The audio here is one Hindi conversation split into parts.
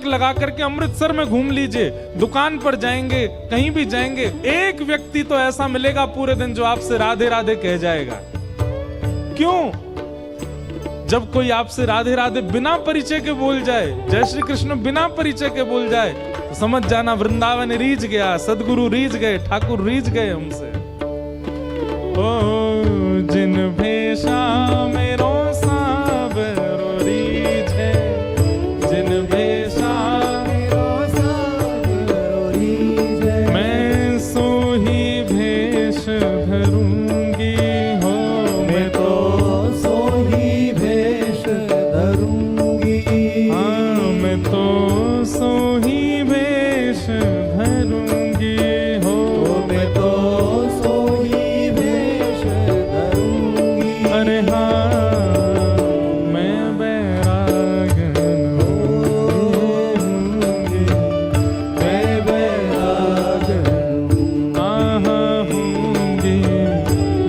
तिलक लगा करके अमृतसर में घूम लीजिए, दुकान पर जाएंगे, कहीं भी जाएंगे, एक व्यक्ति तो ऐसा मिलेगा पूरे दिन जो आपसे राधे राधे कह जाएगा। क्यों? जब कोई आपसे राधे राधे बिना परिचय के बोल जाए, जय श्री कृष्ण बिना परिचय के बोल जाए, तो समझ जाना वृंदावन रीझ गया, सदगुरु रीझ गए, ठाकुर रीझ गए हमसे। ओ जिन भेषा मेरो साबरो रीझे, जिन भेषा मेरो साबरो रीझे, मैं सो ही भेष धरूंगी हो, मैं तो सो ही भेष धरूंगी, हाँ मैं तो सो ही भेष धरूंगी हो, मैं तो सो ही भेष धरूंगी। अरे हाँ मैं बैरागन होंगी, मैं बैरागन होंगी,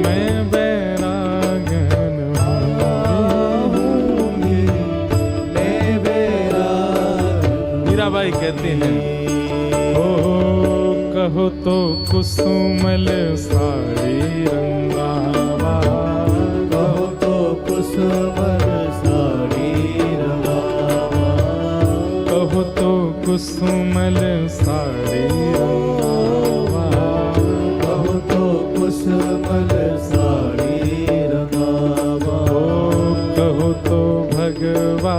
मैं बैरागन होंगी, मैं बैरागन। मीराबाई कहती हैं, कहो तो कुसुमल साड़ी रंगावा, कहो तो कुसुमल साड़ी रंगावा, कहो तो कुसुमल साड़ी रंगावा, कहो तो कुसुमल साड़ी रंगावा, कहो तो भगवा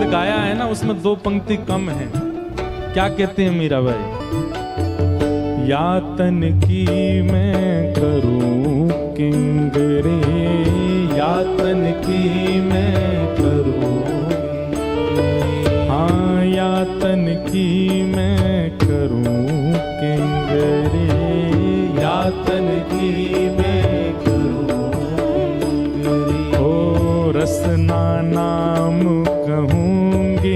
गाया है ना, उसमें 2 पंक्ति कम है। क्या कहते हैं मीराबाई? यातन की मैं करूं किंगरे, यातन की मैं करूं, हाँ यातन की मैं करूं किंगरे, यातन की मैं करूं किंगरे। ओ रसना नाम कहूंगी,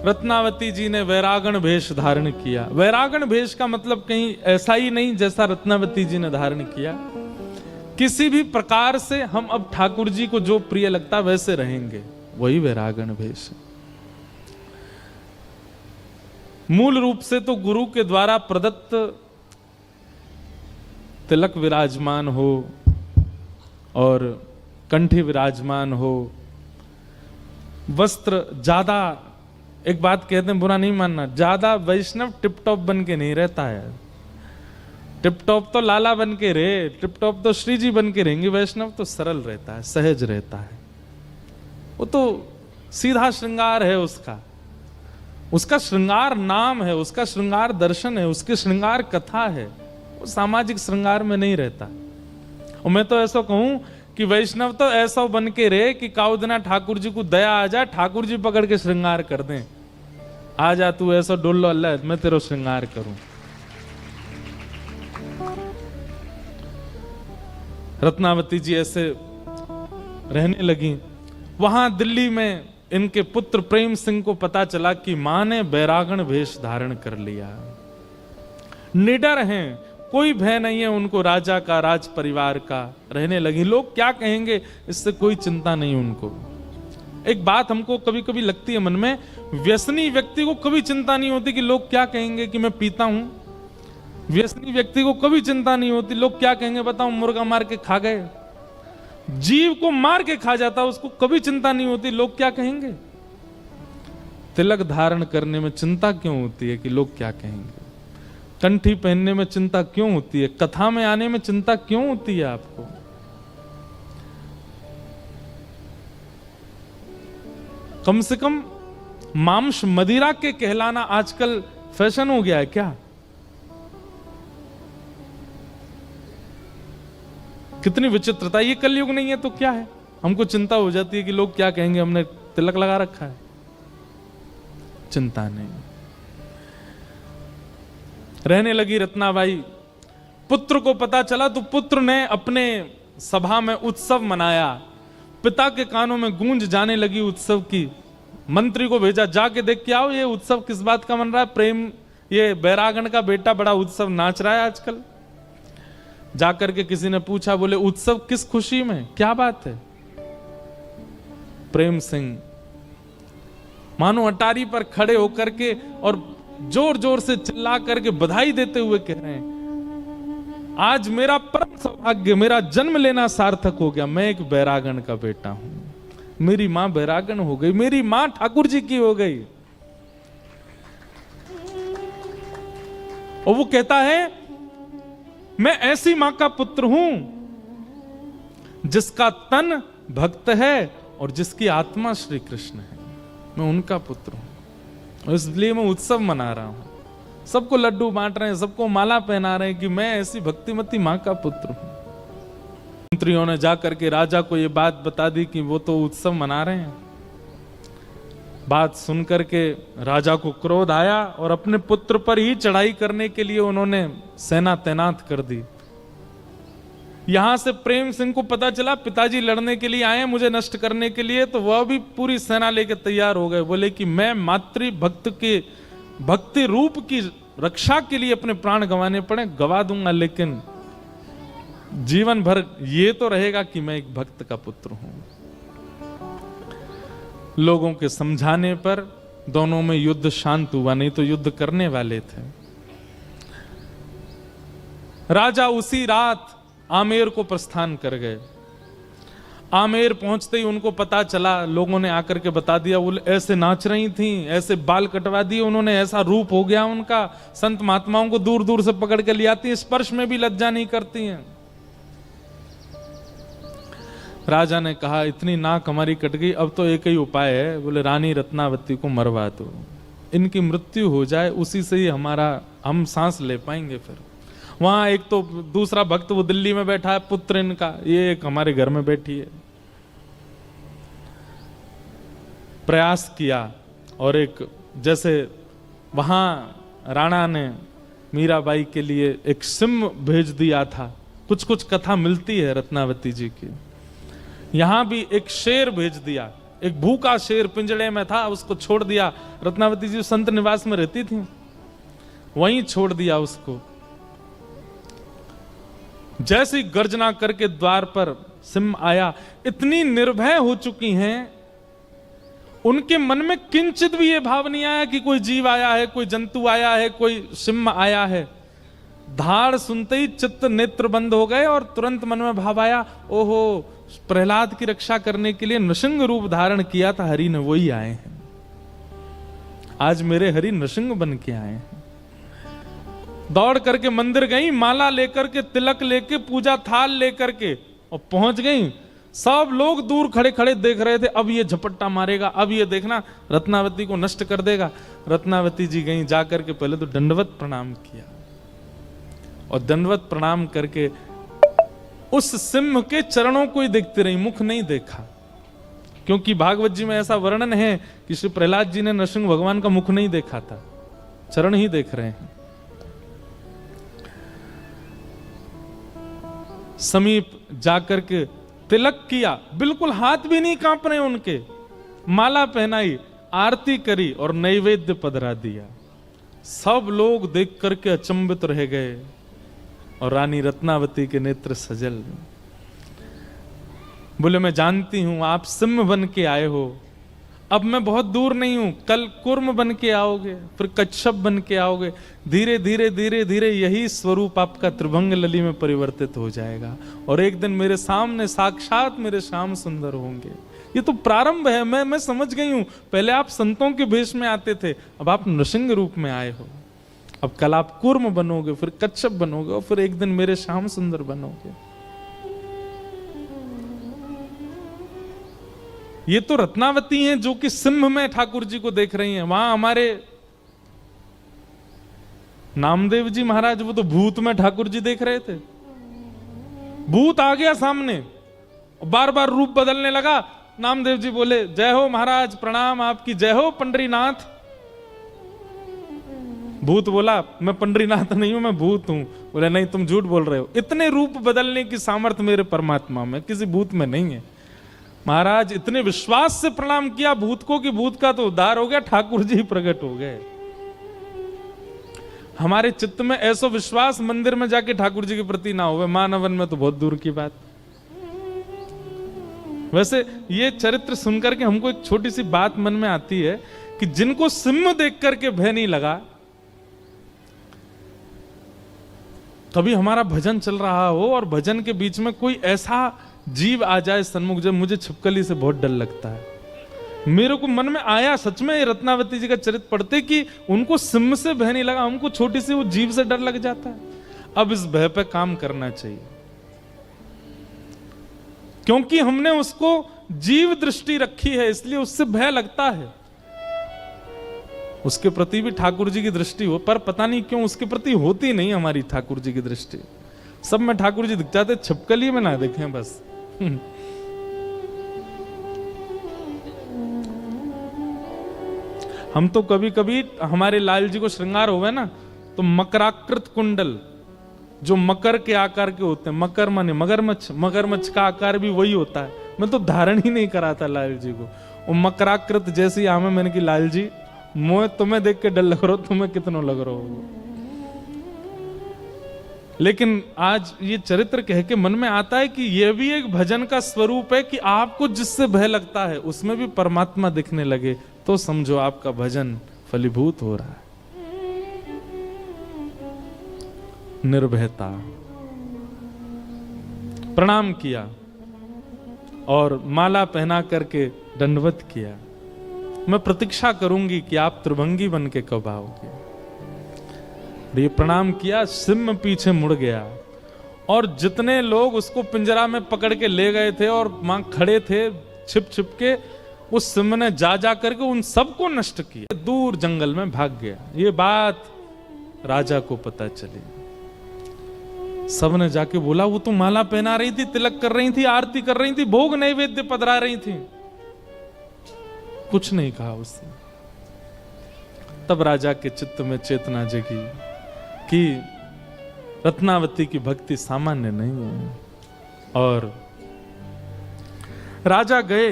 रत्नावती जी ने वैरागण भेष धारण किया। वैरागण भेष का मतलब कहीं ऐसा ही नहीं जैसा रत्नावती जी ने धारण किया। किसी भी प्रकार से हम अब ठाकुर जी को जो प्रिय लगता वैसे रहेंगे, वही वैरागण भेष। मूल रूप से तो गुरु के द्वारा प्रदत्त तिलक विराजमान हो और कंठी विराजमान हो, वस्त्र ज्यादा, एक बात कहते हैं बुरा नहीं मानना, ज्यादा वैष्णव टिप टॉप बन के नहीं रहता है। टिप टॉप तो लाला बन के रहे, टिप टॉप तो श्री जी बन के रहेंगे, वैष्णव तो सरल रहता है, सहज रहता है। वो तो सीधा श्रृंगार है उसका, उसका श्रृंगार नाम है, उसका श्रृंगार दर्शन है, उसकी श्रृंगार कथा है। वो सामाजिक श्रृंगार में नहीं रहता। और मैं तो ऐसा कहूं कि वैष्णव तो ऐसा बन के रहे कि काउदना ठाकुर जी को दया आ जाए, ठाकुर जी पकड़ के श्रृंगार कर दें। आ जा तू ऐसा डोलो अल्लाह, मैं तेरा श्रृंगार करूं। रत्नावती जी ऐसे रहने लगी। वहां दिल्ली में इनके पुत्र प्रेम सिंह को पता चला कि मां ने बैरागण वेश धारण कर लिया। निडर हैं, कोई भय नहीं है उनको राजा का, राज परिवार का। रहने लगी, लोग क्या कहेंगे इससे कोई चिंता नहीं उनको। एक बात हमको कभी कभी लगती है मन में, व्यसनी व्यक्ति को कभी चिंता नहीं होती कि लोग क्या कहेंगे कि मैं पीता हूं। व्यसनी व्यक्ति को कभी चिंता नहीं होती लोग क्या कहेंगे, बताओ मुर्गा मार के खा गए। जीव को मार के खा जाता, उसको कभी चिंता नहीं होती लोग क्या कहेंगे। तिलक धारण करने में चिंता क्यों होती है कि लोग क्या कहेंगे। कंठी पहनने में चिंता क्यों होती है, कथा में आने में चिंता क्यों होती है आपको। कम से कम मांस मदिरा के कहलाना आजकल फैशन हो गया है क्या। कितनी विचित्रता, ये कलयुग नहीं है तो क्या है। हमको चिंता हो जाती है कि लोग क्या कहेंगे, हमने तिलक लगा रखा है। चिंता नहीं। रहने लगी रत्नाबाई। पुत्र को पता चला तो पुत्र ने अपने सभा में उत्सव मनाया। पिता के कानों में गूंज जाने लगी उत्सव की। मंत्री को भेजा, जाके देख के आओ ये उत्सव किस बात का मन रहा है। प्रेम, ये बैरागण का बेटा बड़ा उत्सव नाच रहा है आजकल। जाकर के किसी ने पूछा, बोले उत्सव किस खुशी में, क्या बात है। प्रेम सिंह मानो अटारी पर खड़े होकर के और जोर जोर से चिल्ला करके बधाई देते हुए कह रहे हैं, आज मेरा परम सौभाग्य, मेरा जन्म लेना सार्थक हो गया। मैं एक बैरागण का बेटा हूं, मेरी मां बैरागण हो गई, मेरी मां ठाकुर जी की हो गई। और वो कहता है, मैं ऐसी मां का पुत्र हूं जिसका तन भक्त है और जिसकी आत्मा श्री कृष्ण है। मैं उनका पुत्र हूं और इसलिए मैं उत्सव मना रहा हूं। सबको लड्डू बांट रहे हैं, सबको माला पहना रहे हैं कि मैं ऐसी भक्तिमती मां का पुत्र हूं। मंत्रियों ने जाकर के राजा को यह बात बता दी कि वो तो उत्सव मना रहे हैं। बात सुनकर के राजा को क्रोध आया और अपने पुत्र पर ही चढ़ाई करने के लिए उन्होंने सेना तैनात कर दी। यहां से प्रेम सिंह को पता चला पिताजी लड़ने के लिए आए मुझे नष्ट करने के लिए, तो वह भी पूरी सेना लेकर तैयार हो गए। बोले कि मैं मातृ भक्त के भक्ति रूप की रक्षा के लिए अपने प्राण गंवाने पड़े गवा दूंगा, लेकिन जीवन भर ये तो रहेगा कि मैं एक भक्त का पुत्र हूं। लोगों के समझाने पर दोनों में युद्ध शांत हुआ, नहीं तो युद्ध करने वाले थे। राजा उसी रात आमेर को प्रस्थान कर गए। आमेर पहुंचते ही उनको पता चला, लोगों ने आकर के बता दिया, वो ऐसे नाच रही थी, ऐसे बाल कटवा दिए उन्होंने, ऐसा रूप हो गया उनका। संत महात्माओं को दूर दूर से पकड़ के ले आती हैं, स्पर्श में भी लज्जा नहीं करती हैं। राजा ने कहा, इतनी नाक हमारी कट गई, अब तो एक ही उपाय है। बोले रानी रत्नावती को मरवा दो, इनकी मृत्यु हो जाए, उसी से ही हम सांस ले पाएंगे। फिर वहां एक तो दूसरा भक्त वो दिल्ली में बैठा है, पुत्र इनका, ये एक हमारे घर में बैठी है। प्रयास किया और एक जैसे वहां राणा ने मीराबाई के लिए एक सिंह भेज दिया था। कुछ कुछ कथा मिलती है रत्नावती जी की। यहां भी एक शेर भेज दिया, एक भूखा शेर पिंजड़े में था, उसको छोड़ दिया। रत्नावती जी संत निवास में रहती थी, वहीं छोड़ दिया उसको। जैसी गर्जना करके द्वार पर सिंह आया, इतनी निर्भय हो चुकी हैं, उनके मन में किंचित भी ये भाव नहीं आया कि कोई जीव आया है, कोई जंतु आया है, कोई सिंह आया है। धाड़ सुनते ही चित्त नेत्र बंद हो गए और तुरंत मन में भाव आया, ओहो, प्रहलाद की रक्षा करने के लिए नृसिंह रूप धारण किया था हरि ने, वही आए हैं। आज मेरे हरि नृसिंह बन के आए हैं। दौड़ करके मंदिर गई, माला लेकर के, तिलक लेके, पूजा थाल लेकर के, और पहुंच गई। सब लोग दूर खड़े खड़े देख रहे थे, अब ये झपट्टा मारेगा, अब ये देखना रत्नावती को नष्ट कर देगा। रत्नावती जी गई, जाकर के पहले तो दंडवत प्रणाम किया और दंडवत प्रणाम करके उस सिंह के चरणों को ही देखती रही, मुख नहीं देखा। क्योंकि भागवत जी में ऐसा वर्णन है कि श्री प्रहलाद जी ने नरसिंह भगवान का मुख नहीं देखा था, चरण ही देख रहे हैं। समीप जाकर के तिलक किया, बिल्कुल हाथ भी नहीं कांप रहे उनके, माला पहनाई, आरती करी और नैवेद्य पधरा दिया। सब लोग देख करके अचंभित रह गए और रानी रत्नावती के नेत्र सजल। बोले मैं जानती हूं आप सिंह बन के आए हो, अब मैं बहुत दूर नहीं हूं, कल कुर्म बन के आओगे, फिर कच्छप बन के आओगे, धीरे धीरे धीरे धीरे यही स्वरूप आपका त्रिभंग लली में परिवर्तित हो जाएगा और एक दिन मेरे सामने साक्षात मेरे श्याम सुंदर होंगे। ये तो प्रारंभ है, मैं समझ गई हूं। पहले आप संतों के भेष में आते थे, अब आप नृसिंह रूप में आए हो। अब कल आप कुर्म बनोगे, फिर कच्छप बनोगे और फिर एक दिन मेरे श्याम सुंदर बनोगे। ये तो रत्नावती हैं जो कि सिंह में ठाकुर जी को देख रही हैं। वहां हमारे नामदेव जी महाराज, वो तो भूत में ठाकुर जी देख रहे थे। भूत आ गया सामने, बार बार रूप बदलने लगा। नामदेव जी बोले जय हो महाराज, प्रणाम आपकी, जय हो पंडरीनाथ। भूत बोला मैं पंडरीनाथ नहीं हूं, मैं भूत हूं। बोले नहीं तुम झूठ बोल रहे हो, इतने रूप बदलने की सामर्थ्य मेरे परमात्मा में, किसी भूत में नहीं है। महाराज इतने विश्वास से प्रणाम किया भूत को कि भूत का तो उद्धार हो गया, ठाकुर जी प्रकट हो गए। हमारे चित्त में ऐसा विश्वास मंदिर में जाके ठाकुर जी के प्रति ना हो, मानवन में तो बहुत दूर की बात। वैसे ये चरित्र सुनकर के हमको एक छोटी सी बात मन में आती है कि जिनको सिंह देख करके भय नहीं लगा, कभी हमारा भजन चल रहा हो और भजन के बीच में कोई ऐसा जीव आ जाए सन्मुख, जब मुझे छिपकली से बहुत डर लगता है। मेरे को मन में आया सच में रत्नावती जी का चरित्र पढ़ते कि उनको सिंह से भय नहीं लगा, हमको छोटी सी वो जीव से डर लग जाता है। अब इस भय पे काम करना चाहिए, क्योंकि हमने उसको जीव दृष्टि रखी है, इसलिए उससे भय लगता है। उसके प्रति भी ठाकुर जी की दृष्टि हो, पर पता नहीं क्यों उसके प्रति होती नहीं हमारी ठाकुर जी की दृष्टि। सब में ठाकुर जी दिख जाते, छिपकली में ना देखें बस। हम तो कभी कभी हमारे लाल जी को श्रृंगार होवे ना, तो मकराकृत कुंडल जो मकर के आकार के होते हैं, मकर माने मगरमच्छ, मगरमच्छ का आकार भी वही होता है। मैं तो धारण ही नहीं करा था लाल जी को, वो मकराकृत जैसी आम है। मैंने की लाल जी मोह तुम्हें देख के डर लग रहा हो, तुम्हें कितना लग रहा हो। लेकिन आज ये चरित्र कह के मन में आता है कि यह भी एक भजन का स्वरूप है कि आपको जिससे भय लगता है उसमें भी परमात्मा दिखने लगे तो समझो आपका भजन फलीभूत हो रहा है। निर्भयता। प्रणाम किया और माला पहना करके दंडवत किया। मैं प्रतीक्षा करूंगी कि आप त्रिभंगी बन के कब आओगे। ये प्रणाम किया, सिंह पीछे मुड़ गया और जितने लोग उसको पिंजरा में पकड़ के ले गए थे और वहां खड़े थे छिप छिप के, उस सिंह ने जा करके उन सबको नष्ट किया, दूर जंगल में भाग गया। ये बात राजा को पता चली। सब ने जाके बोला वो तो माला पहना रही थी, तिलक कर रही थी, आरती कर रही थी, भोग नैवेद्य पधरा रही थी। कुछ नहीं कहा उसने। तब राजा के चित्त में चेतना जगी कि रत्नावती की भक्ति सामान्य नहीं है। और राजा गए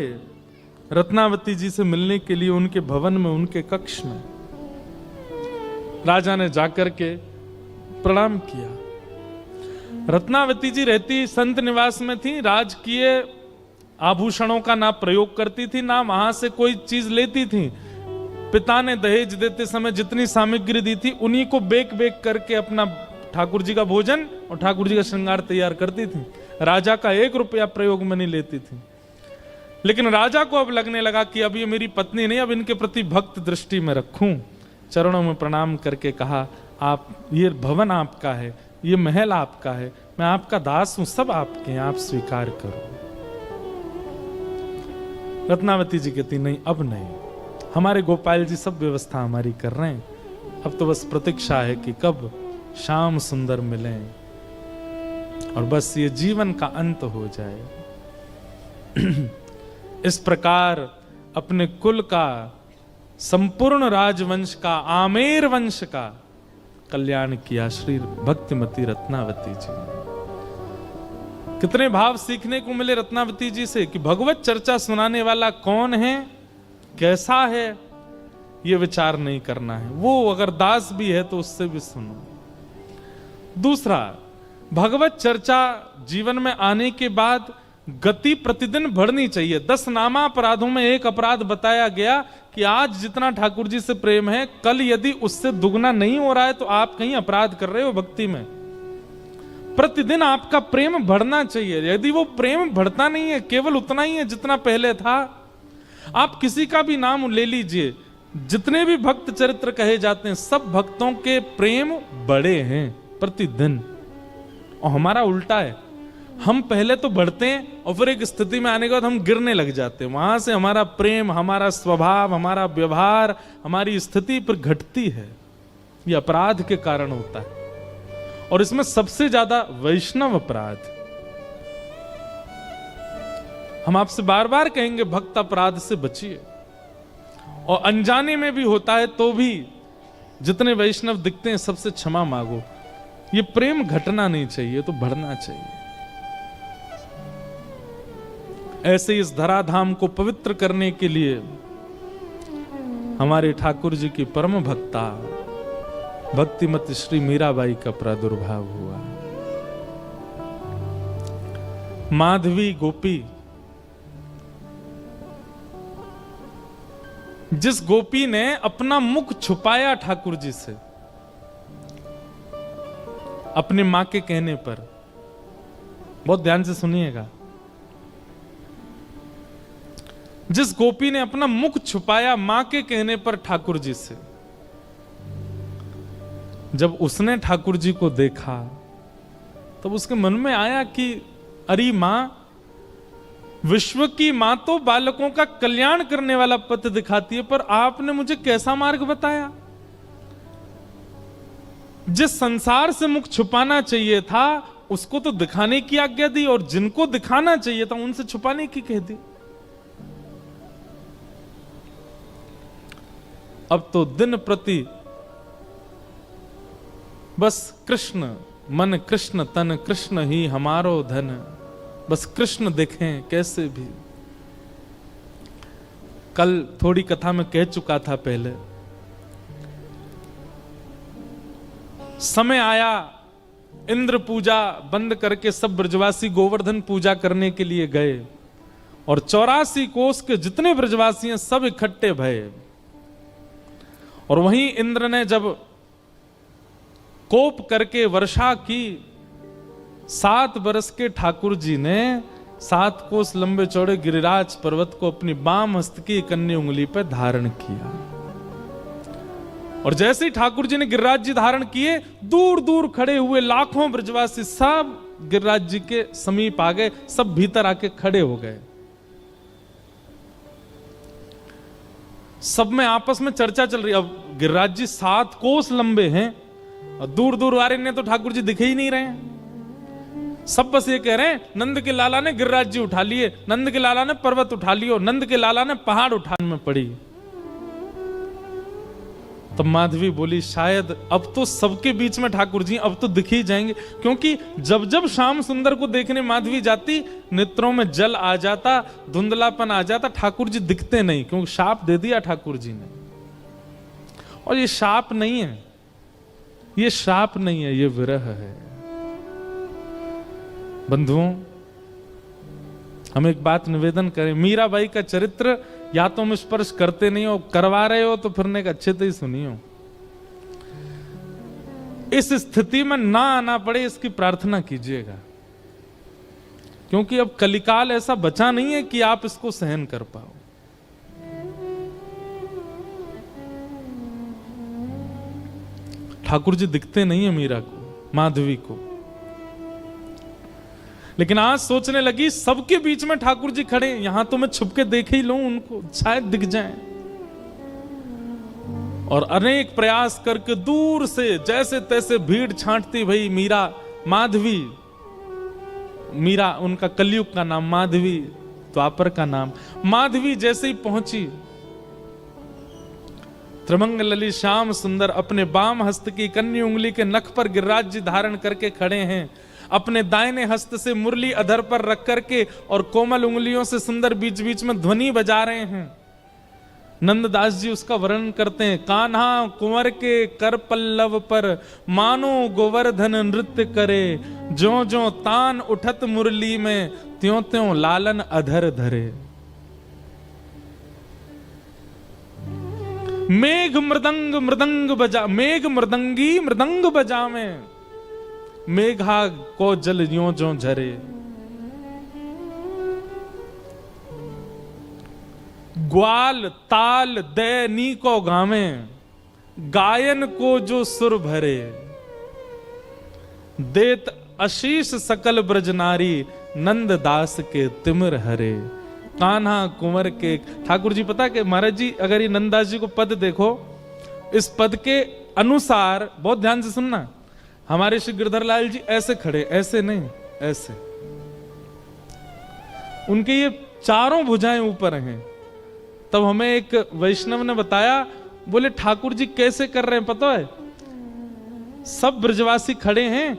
रत्नावती जी से मिलने के लिए उनके भवन में, उनके कक्ष में। राजा ने जाकर के प्रणाम किया। रत्नावती जी रहती संत निवास में थी, राजकीय आभूषणों का ना प्रयोग करती थी, ना वहां से कोई चीज लेती थी। पिता ने दहेज देते समय जितनी सामग्री दी थी उन्हीं को बेक बेक करके अपना ठाकुर जी का भोजन और ठाकुर जी का श्रृंगार तैयार करती थी। राजा का 1 रुपया प्रयोग में नहीं लेती थी। लेकिन राजा को अब लगने लगा कि अब ये मेरी पत्नी नहीं, अब इनके प्रति भक्त दृष्टि में रखूं। चरणों में प्रणाम करके कहा, आप, ये भवन आपका है, ये महल आपका है, मैं आपका दास हूं, सब आपके हैं, आप स्वीकार करो। रत्नावती जी कहती नहीं, अब नहीं, हमारे गोपाल जी सब व्यवस्था हमारी कर रहे हैं, अब तो बस प्रतीक्षा है कि कब श्याम सुंदर मिलें। और बस ये जीवन का अंत हो जाए। इस प्रकार अपने कुल का, संपूर्ण राजवंश का, आमेर वंश का कल्याण किया श्री भक्तिमती रत्नावती जी। कितने भाव सीखने को मिले रत्नावती जी से कि भगवत चर्चा सुनाने वाला कौन है, कैसा है, ये विचार नहीं करना है। वो अगर दास भी है तो उससे भी सुनो। दूसरा, भगवत चर्चा जीवन में आने के बाद गति प्रतिदिन बढ़नी चाहिए। 10 नामा अपराधों में एक अपराध बताया गया कि आज जितना ठाकुर जी से प्रेम है, कल यदि उससे दुगना नहीं हो रहा है तो आप कहीं अपराध कर रहे हो भक्ति में। प्रतिदिन आपका प्रेम बढ़ना चाहिए। यदि वो प्रेम बढ़ता नहीं है, केवल उतना ही है जितना पहले था, आप किसी का भी नाम ले लीजिए, जितने भी भक्त चरित्र कहे जाते हैं, सब भक्तों के प्रेम बड़े हैं प्रतिदिन। और हमारा उल्टा है, हम पहले तो बढ़ते हैं और फिर एक स्थिति में आने के बाद हम गिरने लग जाते हैं। वहां से हमारा प्रेम, हमारा स्वभाव, हमारा व्यवहार, हमारी स्थिति पर घटती है। ये अपराध के कारण होता है। और इसमें सबसे ज्यादा वैष्णव अपराध। हम आपसे बार बार कहेंगे भक्त अपराध से बचिए। और अनजाने में भी होता है तो भी जितने वैष्णव दिखते हैं सबसे क्षमा मांगो। ये प्रेम घटना नहीं चाहिए, तो बढ़ना चाहिए। ऐसे इस धराधाम को पवित्र करने के लिए हमारे ठाकुर जी की परम भक्ता भक्तिमती श्री मीराबाई का प्रादुर्भाव हुआ। माधवी गोपी, जिस गोपी ने अपना मुख छुपाया ठाकुर जी से अपने मां के कहने पर, बहुत ध्यान से सुनिएगा, जिस गोपी ने अपना मुख छुपाया मां के कहने पर ठाकुर जी से, जब उसने ठाकुर जी को देखा तब उसके मन में आया कि अरे मां, विश्व की मां तो बालकों का कल्याण करने वाला पथ दिखाती है, पर आपने मुझे कैसा मार्ग बताया। जिस संसार से मुख छुपाना चाहिए था उसको तो दिखाने की आज्ञा दी, और जिनको दिखाना चाहिए था उनसे छुपाने की कह दी। अब तो दिन प्रति बस कृष्ण मन, कृष्ण तन, कृष्ण ही हमारो धन, बस कृष्ण देखें कैसे भी। कल थोड़ी कथा में कह चुका था पहले, समय आया इंद्र पूजा बंद करके सब ब्रजवासी गोवर्धन पूजा करने के लिए गए, और 84 कोस के जितने ब्रजवासी हैं सब इकट्ठे भये। और वहीं इंद्र ने जब कोप करके वर्षा की, 7 बरस के ठाकुर जी ने 7 कोस लंबे चौड़े गिरिराज पर्वत को अपनी बाम हस्त की कन्नी उंगली पर धारण किया। और जैसे ही ठाकुर जी ने गिरिराज जी धारण किए, दूर दूर खड़े हुए लाखों ब्रजवासी सब गिरिराज जी के समीप आ गए, सब भीतर आके खड़े हो गए। सब में आपस में चर्चा चल रही। अब गिरिराज जी 7 कोस लंबे हैं और दूर दूर वाले ने तो ठाकुर जी दिखे ही नहीं रहे हैं। सब बस ये कह रहे हैं, नंद के लाला ने गिरिराज जी उठा लिए, नंद के लाला ने पर्वत उठा लियो, नंद के लाला ने पहाड़ उठाने में पड़ी। तब माधवी बोली, शायद अब तो सबके बीच में ठाकुर जी अब तो दिख ही जाएंगे, क्योंकि जब जब श्याम सुंदर को देखने माधवी जाती, नेत्रों में जल आ जाता, धुंधलापन आ जाता, ठाकुर जी दिखते नहीं, क्योंकि शाप दे दिया ठाकुर जी ने। और ये शाप नहीं है, ये शाप नहीं है, ये विरह है। बंधुओं, हम एक बात निवेदन करें, मीराबाई का चरित्र या तो हम स्पर्श करते नहीं हो, करवा रहे हो तो फिर अच्छे से ही सुनियो। इस स्थिति में ना आना पड़े इसकी प्रार्थना कीजिएगा, क्योंकि अब कलिकाल ऐसा बचा नहीं है कि आप इसको सहन कर पाओ। ठाकुर जी दिखते नहीं है मीरा को, माधवी को, लेकिन आज सोचने लगी सबके बीच में ठाकुर जी खड़े, यहां तो मैं छुप के देख ही लूं उनको, शायद दिख जाएं। और अनेक प्रयास करके दूर से जैसे तैसे भीड़ छांटती भई मीरा, माधवी मीरा उनका कलयुग का नाम, माधवी द्वापर का नाम। माधवी जैसे ही पहुंची, त्रिमंगलली श्याम सुंदर अपने बाम हस्त की कन्नी उंगली के नख पर गिरिराज जी धारण करके खड़े हैं, अपने दाहिने हस्त से मुरली अधर पर रख करके और कोमल उंगलियों से सुंदर बीच बीच में ध्वनि बजा रहे हैं। नंददास जी उसका वर्णन करते हैं, कान्हा कुंवर के कर पल्लव पर मानो गोवर्धन नृत्य करे, ज्यों ज्यों तान उठत मुरली में त्यों त्यों लालन अधर धरे। मेघ मृदंग मृदंग बजा, मेघ मृदंगी मृदंग बजावे, मेघा को जल यों ज्यों झरे। ग्वाल ताल दैनी को गावे, गायन को जो सुर भरे। देत आशीष सकल ब्रज नारी, नंद दास के तिमिर हरे। कान्हा कुंवर के, ठाकुर जी पता कि महाराज जी अगर ये नंददास जी को पद देखो, इस पद के अनुसार बहुत ध्यान से सुनना, हमारे श्री गिरधर लाल जी ऐसे खड़े, ऐसे नहीं, ऐसे, उनके ये चारों भुजाएं ऊपर हैं। तब हमें एक वैष्णव ने बताया, बोले ठाकुर जी कैसे कर रहे हैं पता है, सब ब्रजवासी खड़े हैं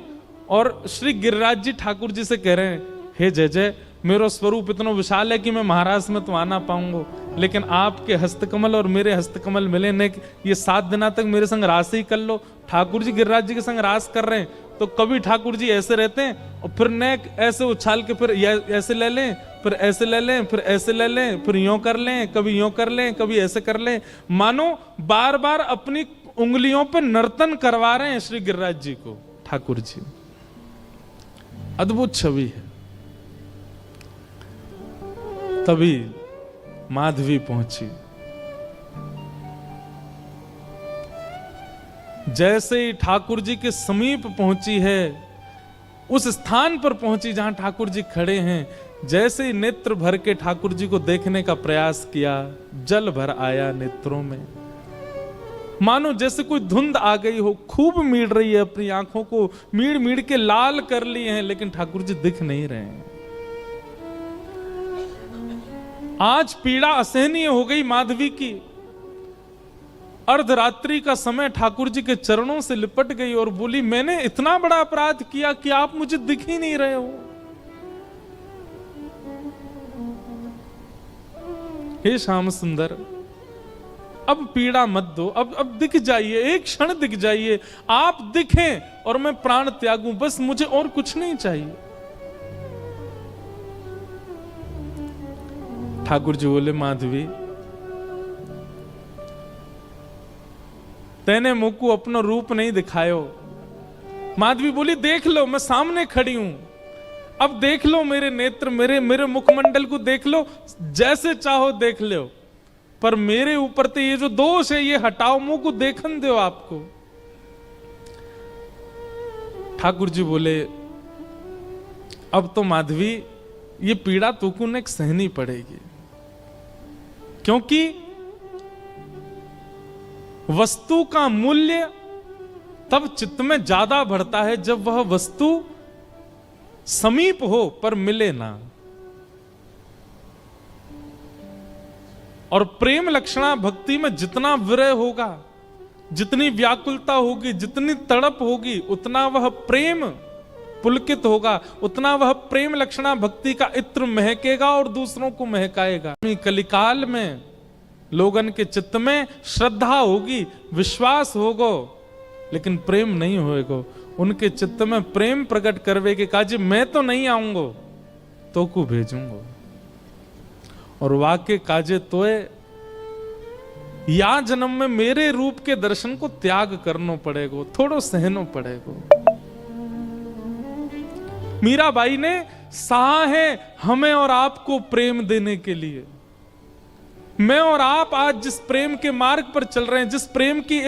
और श्री गिरिराज जी ठाकुर जी से कह रहे हैं, हे जय जय, मेरा स्वरूप इतना विशाल है कि मैं महाराष्ट्र में तो आ ना पाऊंगा, लेकिन आपके हस्तकमल और मेरे हस्तकमल मिले ने, ये 7 दिना तक मेरे संग रास ही कर लो। ठाकुर जी गिरिराज जी के संग रास कर रहे हैं, तो कभी ठाकुर जी ऐसे रहते हैं और फिर नेक ऐसे उछाल के फिर ऐसे ले लें, फिर ऐसे ले लें, फिर ऐसे ले लें, फिर यूं कर लें, कभी यूं कर लें, कभी ऐसे कर लें, मानो बार बार अपनी उंगलियों पे नर्तन करवा रहे हैं श्री गिरिराज जी को ठाकुर जी। अद्भुत छवि है। तभी माधवी पहुंची। जैसे ही ठाकुर जी के समीप पहुंची है, उस स्थान पर पहुंची जहां ठाकुर जी खड़े हैं, जैसे ही नेत्र भर के ठाकुर जी को देखने का प्रयास किया, जल भर आया नेत्रों में। मानो जैसे कोई धुंध आ गई हो, खूब मीड़ रही है, अपनी आंखों को मीड़ मीड़ के लाल कर लिए हैं, लेकिन ठाकुर जी दिख नहीं रहे हैं। आज पीड़ा असहनीय हो गई माधवी की। अर्धरात्रि का समय ठाकुर जी के चरणों से लिपट गई और बोली, मैंने इतना बड़ा अपराध किया कि आप मुझे दिख ही नहीं रहे हो। हे श्याम सुंदर, अब पीड़ा मत दो, अब दिख जाइए, एक क्षण दिख जाइए, आप दिखें और मैं प्राण त्यागूं, बस मुझे और कुछ नहीं चाहिए। ठाकुर जी बोले, माधवी तेने मुझको अपना रूप नहीं दिखायो। माधवी बोली, देख लो, मैं सामने खड़ी हूं, अब देख लो मेरे नेत्र, मेरे मुखमंडल को देख लो, जैसे चाहो देख लो, पर मेरे ऊपर तो ये जो दोष है ये हटाओ, मुंह को देखन दो आपको। ठाकुर जी बोले, अब तो माधवी ये पीड़ा तुमको ने सहनी पड़ेगी, क्योंकि वस्तु का मूल्य तब चित्त में ज्यादा बढ़ता है जब वह वस्तु समीप हो पर मिले ना। और प्रेम लक्षणा भक्ति में जितना विरह होगा, जितनी व्याकुलता होगी, जितनी तड़प होगी, उतना वह प्रेम पुलकित होगा, उतना वह प्रेम लक्षणा भक्ति का इत्र महकेगा और दूसरों को महकाएगा। कलिकाल में लोगन के चित्त में श्रद्धा होगी, विश्वास होगो, लेकिन प्रेम नहीं होएगो। उनके चित्त में प्रेम प्रकट करवे के काजी, मैं तो नहीं आऊंगो तो को भेजूंगो, और वाक्य काजे तोए या जन्म में मेरे रूप के दर्शन को त्याग करना पड़ेगो, थोड़ो सहनो पड़ेगो। मीराबाई ने सहा है हमें और आपको प्रेम देने के लिए। मैं और आप आज जिस प्रेम के मार्ग पर चल रहे हैं, जिस प्रेम की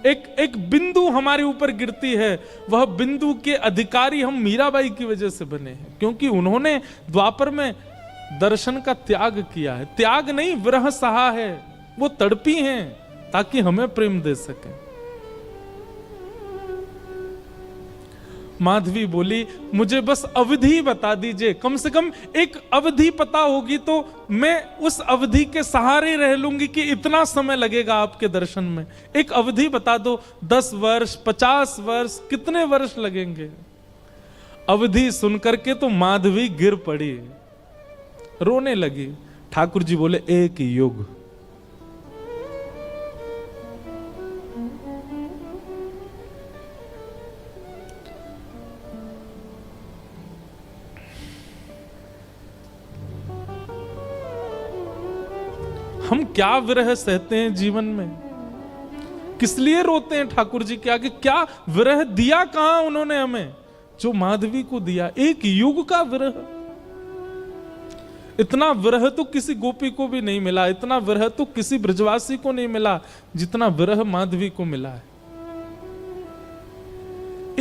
एक बिंदु हमारे ऊपर गिरती है, वह बिंदु के अधिकारी हम मीराबाई की वजह से बने हैं, क्योंकि उन्होंने द्वापर में दर्शन का त्याग किया है। त्याग नहीं, विरह सहा है, वो तड़पी हैं ताकि हमें प्रेम दे सके। माधवी बोली, मुझे बस अवधि बता दीजिए, कम से कम एक अवधि पता होगी तो मैं उस अवधि के सहारे रह लूंगी कि इतना समय लगेगा आपके दर्शन में। एक अवधि बता दो, 10 वर्ष, 50 वर्ष, कितने वर्ष लगेंगे। अवधि सुनकर के तो माधवी गिर पड़ी, रोने लगी। ठाकुर जी बोले, एक युग। हम क्या विरह सहते हैं जीवन में, किस लिए रोते हैं ठाकुर जी के आगे। क्या विरह दिया कहां उन्होंने हमें, जो माधवी को दिया। एक युग का विरह। इतना विरह तो किसी गोपी को भी नहीं मिला, इतना विरह तो किसी ब्रजवासी को नहीं मिला जितना विरह माधवी को मिला है।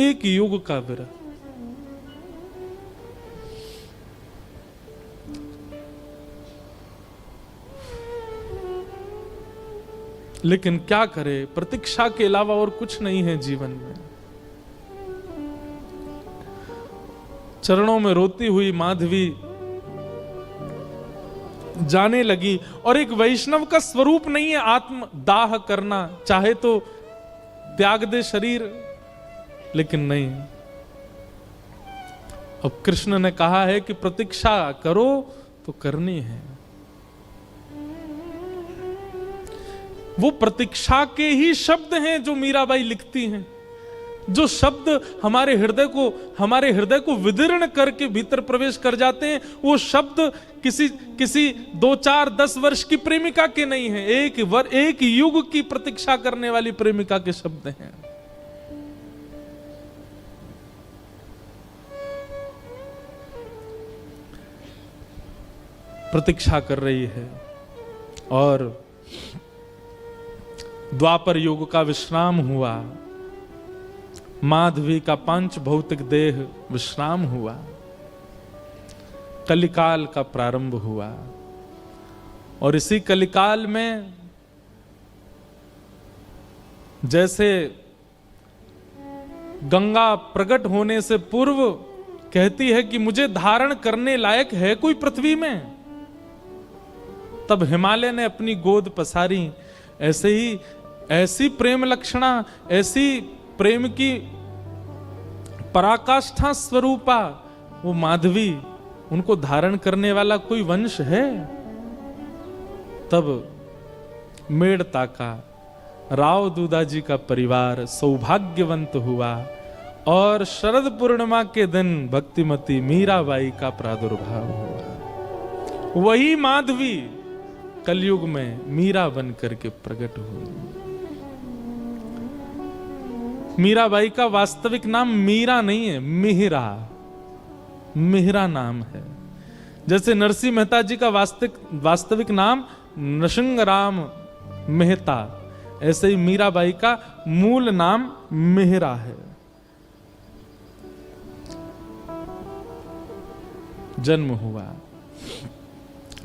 एक युग का विरह। लेकिन क्या करे, प्रतीक्षा के अलावा और कुछ नहीं है जीवन में। चरणों में रोती हुई माधवी जाने लगी। और एक वैष्णव का स्वरूप नहीं है आत्म दाह करना, चाहे तो त्याग दे शरीर, लेकिन नहीं। अब कृष्ण ने कहा है कि प्रतीक्षा करो तो करनी है। वो प्रतीक्षा के ही शब्द हैं जो मीराबाई लिखती हैं, जो शब्द हमारे हृदय को विदीर्ण करके भीतर प्रवेश कर जाते हैं। वो शब्द किसी 2, 4, 10 वर्ष की प्रेमिका के नहीं है, एक युग की प्रतीक्षा करने वाली प्रेमिका के शब्द हैं। प्रतीक्षा कर रही है। और द्वापर युग का विश्राम हुआ, माधवी का पांच भौतिक देह विश्राम हुआ, कलिकाल का प्रारंभ हुआ। और इसी कलिकाल में जैसे गंगा प्रकट होने से पूर्व कहती है कि मुझे धारण करने लायक है कोई पृथ्वी में, तब हिमालय ने अपनी गोद पसारी। ऐसे ही ऐसी प्रेम लक्षणा, ऐसी प्रेम की पराकाष्ठा स्वरूपा वो माधवी, उनको धारण करने वाला कोई वंश है। तब मेड़ता का राव दूधा जी का परिवार सौभाग्यवंत हुआ और शरद पूर्णिमा के दिन भक्तिमती मीराबाई का प्रादुर्भाव हुआ। वही माधवी कलयुग में मीरा बन करके प्रकट हुई। मीराबाई का वास्तविक नाम मीरा नहीं है, मिहिरा नाम है। जैसे नरसिंह मेहता जी का वास्तविक नाम नृसिंहराम मेहता, ऐसे ही मीराबाई का मूल नाम मिहिरा है। जन्म हुआ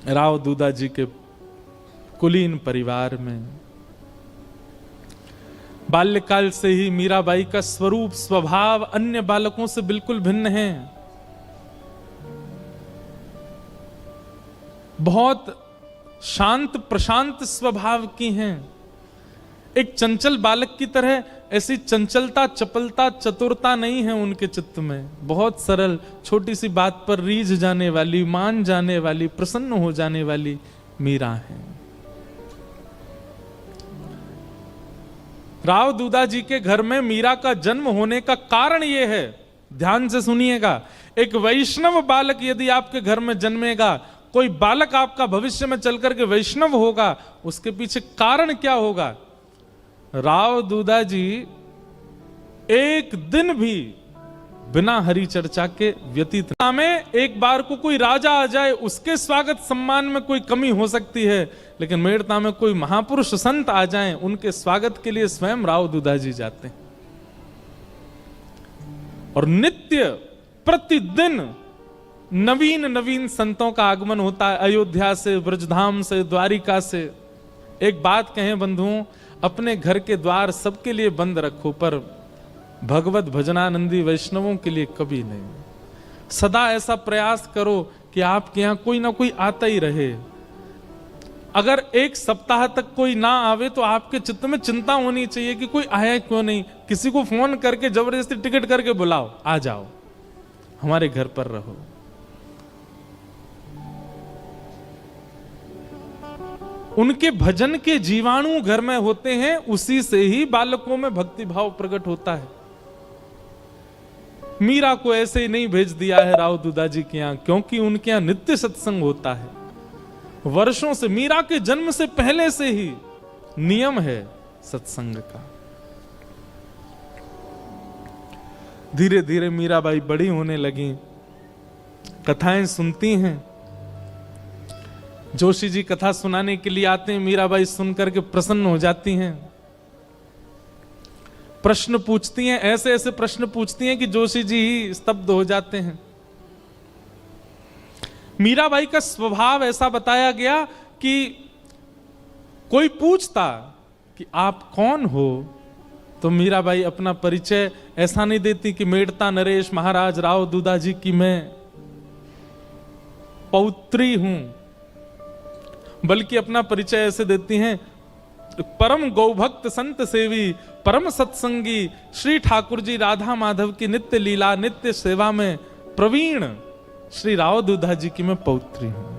राव दूधा जी के कुलीन परिवार में। बाल्यकाल से ही मीराबाई का स्वरूप स्वभाव अन्य बालकों से बिल्कुल भिन्न है। बहुत शांत प्रशांत स्वभाव की हैं। एक चंचल बालक की तरह ऐसी चंचलता, चपलता, चतुरता नहीं है उनके चित्त में। बहुत सरल, छोटी सी बात पर रीझ जाने वाली, मान जाने वाली, प्रसन्न हो जाने वाली मीरा है। राव दूधा जी के घर में मीरा का जन्म होने का कारण यह है, ध्यान से सुनिएगा। एक वैष्णव बालक यदि आपके घर में जन्मेगा, कोई बालक आपका भविष्य में चलकर के वैष्णव होगा, उसके पीछे कारण क्या होगा? राव दूधा जी एक दिन भी बिना हरि चर्चा के व्यतीत में, एक बार को कोई राजा आ जाए उसके स्वागत सम्मान में कोई कमी हो सकती है, लेकिन मेड़ता में कोई महापुरुष संत आ जाएं, उनके स्वागत के लिए स्वयं राव दूधा जी जाते हैं। और नित्य प्रतिदिन नवीन नवीन संतों का आगमन होता है, अयोध्या से, ब्रजधाम से, द्वारिका से। एक बात कहें बंधुओं, अपने घर के द्वार सबके लिए बंद रखो, पर भगवत भजनानंदी वैष्णवों के लिए कभी नहीं। सदा ऐसा प्रयास करो कि आपके यहां कोई ना कोई आता ही रहे। अगर एक सप्ताह तक कोई ना आवे तो आपके चित्त में चिंता होनी चाहिए कि कोई आया क्यों नहीं। किसी को फोन करके जबरदस्ती टिकट करके बुलाओ, आ जाओ, हमारे घर पर रहो। उनके भजन के जीवाणु घर में होते हैं, उसी से ही बालकों में भक्ति भाव प्रकट होता है। मीरा को ऐसे ही नहीं भेज दिया है राव दूधा जी के यहां, क्योंकि उनके यहां नित्य सत्संग होता है। वर्षों से, मीरा के जन्म से पहले से ही नियम है सत्संग का। धीरे धीरे मीराबाई बड़ी होने लगी, कथाएं सुनती हैं। जोशी जी कथा सुनाने के लिए आते हैं, मीराबाई सुनकर के प्रसन्न हो जाती हैं, प्रश्न पूछती हैं, ऐसे ऐसे प्रश्न पूछती हैं कि जोशी जी ही स्तब्ध हो जाते हैं। मीराबाई का स्वभाव ऐसा बताया गया कि कोई पूछता कि आप कौन हो, तो मीराबाई अपना परिचय ऐसा नहीं देती कि मेड़ता नरेश महाराज राव दूधा जी की मैं पौत्री हूं, बल्कि अपना परिचय ऐसे देती हैं, परम गौभक्त संत सेवी परम सत्संगी श्री ठाकुर जी राधा माधव की नित्य लीला नित्य सेवा में प्रवीण श्री राव दूधा जी की मैं पौत्री हूं।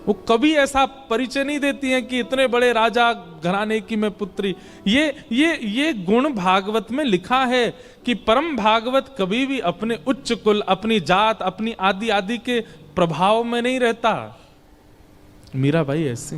वो कभी ऐसा परिचय नहीं देती हैं कि इतने बड़े राजा घराने की मैं पुत्री। ये गुण भागवत में लिखा है कि परम भागवत कभी भी अपने उच्च कुल, अपनी जात, अपनी आदि आदि के प्रभाव में नहीं रहता। मीराबाई ऐसी